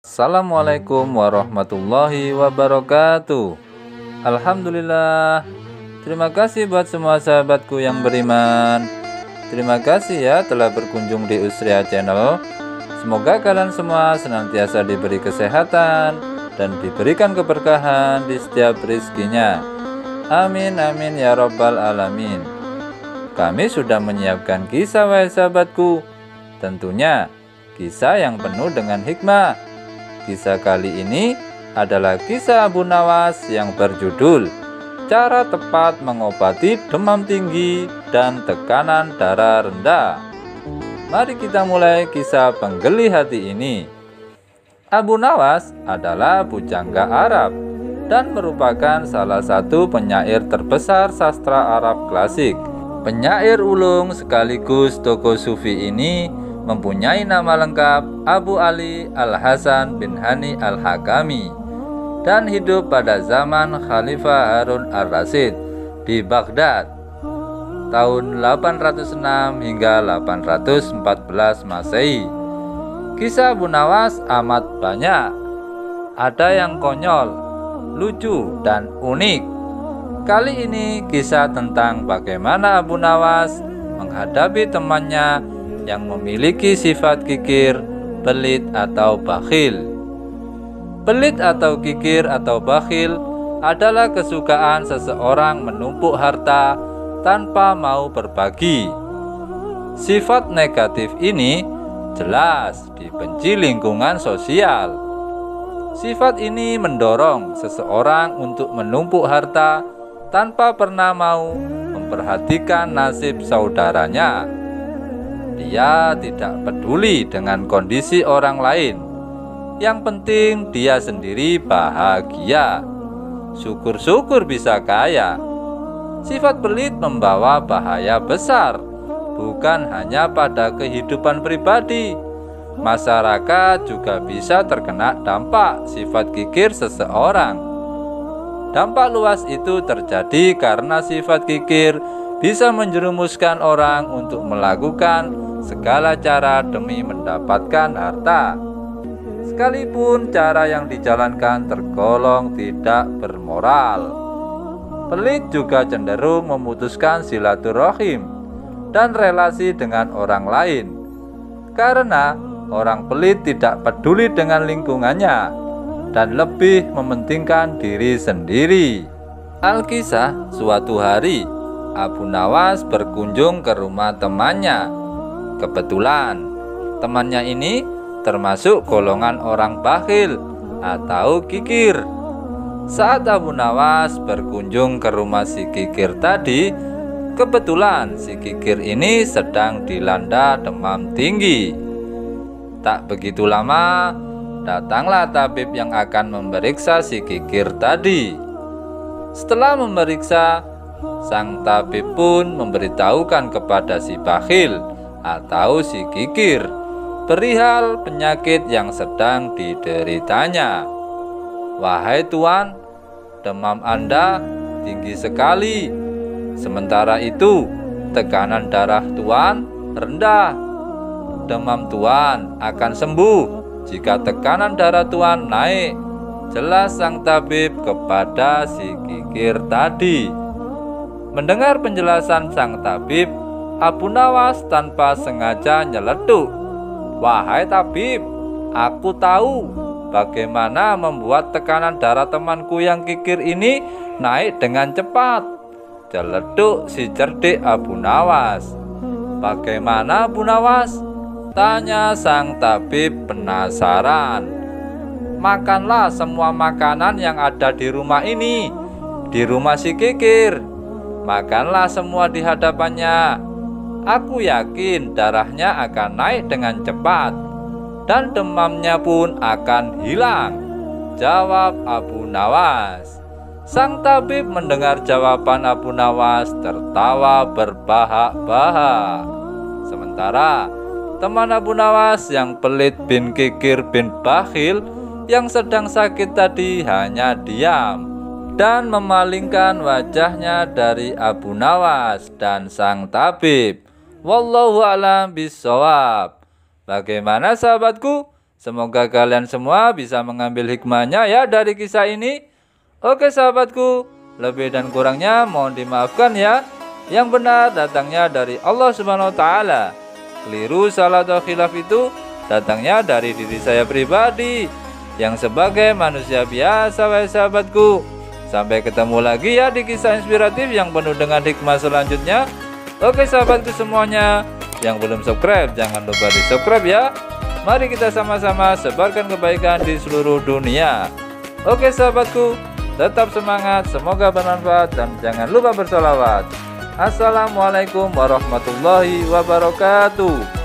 Assalamualaikum warahmatullahi wabarakatuh. Alhamdulillah. Terima kasih buat semua sahabatku yang beriman. Terima kasih ya telah berkunjung di Usria Channel. Semoga kalian semua senantiasa diberi kesehatan dan diberikan keberkahan di setiap rezekinya. Amin amin ya rabbal alamin. Kami sudah menyiapkan kisah wahai sahabatku. Tentunya kisah yang penuh dengan hikmah. Kisah kali ini adalah kisah Abu Nawas yang berjudul Cara Tepat Mengobati Demam Tinggi dan Tekanan Darah Rendah. Mari kita mulai kisah penggeli hati ini. Abu Nawas adalah pujangga Arab dan merupakan salah satu penyair terbesar sastra Arab klasik. Penyair ulung sekaligus tokoh sufi ini mempunyai nama lengkap Abu Ali Al-Hasan bin Hani Al-Hakami dan hidup pada zaman Khalifah Harun Ar-Rasyid di Baghdad tahun 806 hingga 814 Masehi. Kisah Abu Nawas amat banyak. Ada yang konyol, lucu, dan unik. Kali ini kisah tentang bagaimana Abu Nawas menghadapi temannya yang memiliki sifat kikir, pelit, atau bakhil. Pelit atau kikir atau bakhil adalah kesukaan seseorang menumpuk harta tanpa mau berbagi. Sifat negatif ini jelas dibenci lingkungan sosial. Sifat ini mendorong seseorang untuk menumpuk harta tanpa pernah mau memperhatikan nasib saudaranya. Dia tidak peduli dengan kondisi orang lain. Yang penting dia sendiri bahagia. Syukur-syukur bisa kaya. Sifat pelit membawa bahaya besar, bukan hanya pada kehidupan pribadi. Masyarakat juga bisa terkena dampak sifat kikir seseorang. Dampak luas itu terjadi karena sifat kikir bisa menjerumuskan orang untuk melakukan segala cara demi mendapatkan harta, sekalipun cara yang dijalankan tergolong tidak bermoral. Pelit juga cenderung memutuskan silaturahim dan relasi dengan orang lain, karena orang pelit tidak peduli dengan lingkungannya dan lebih mementingkan diri sendiri. Alkisah, suatu hari Abu Nawas berkunjung ke rumah temannya. Kebetulan temannya ini termasuk golongan orang bakhil atau kikir. Saat Abu Nawas berkunjung ke rumah si kikir tadi, kebetulan si kikir ini sedang dilanda demam tinggi. Tak begitu lama, datanglah tabib yang akan memeriksa si kikir tadi. Setelah memeriksa, sang tabib pun memberitahukan kepada si bakhil atau si kikir perihal penyakit yang sedang dideritanya. Wahai tuan, demam Anda tinggi sekali. Sementara itu, tekanan darah tuan rendah. Demam tuan akan sembuh jika tekanan darah tuan naik, jelas sang tabib kepada si kikir tadi. Mendengar penjelasan sang tabib, Abu Nawas tanpa sengaja nyeletuk. Wahai tabib, aku tahu bagaimana membuat tekanan darah temanku yang kikir ini naik dengan cepat. Celeduk si cerdik Abu Nawas. Bagaimana Abu Nawas? Tanya sang tabib penasaran. Makanlah semua makanan yang ada di rumah ini, di rumah si kikir. Makanlah semua di hadapannya. Aku yakin darahnya akan naik dengan cepat dan demamnya pun akan hilang, jawab Abu Nawas. Sang tabib mendengar jawaban Abu Nawas tertawa berbahak-bahak. Sementara teman Abu Nawas yang pelit bin kikir bin bakhil yang sedang sakit tadi hanya diam dan memalingkan wajahnya dari Abu Nawas dan sang tabib. Wallahu a'lam bishawab. Bagaimana sahabatku? Semoga kalian semua bisa mengambil hikmahnya ya dari kisah ini. Oke sahabatku, lebih dan kurangnya mohon dimaafkan ya. Yang benar datangnya dari Allah Subhanahu wa taala. Keliru, salah atau khilaf itu datangnya dari diri saya pribadi yang sebagai manusia biasa wahai sahabatku. Sampai ketemu lagi ya di kisah inspiratif yang penuh dengan hikmah selanjutnya. Oke sahabatku semuanya, yang belum subscribe jangan lupa di subscribe ya. Mari kita sama-sama sebarkan kebaikan di seluruh dunia. Oke sahabatku, tetap semangat, semoga bermanfaat dan jangan lupa bersolawat. Assalamualaikum warahmatullahi wabarakatuh.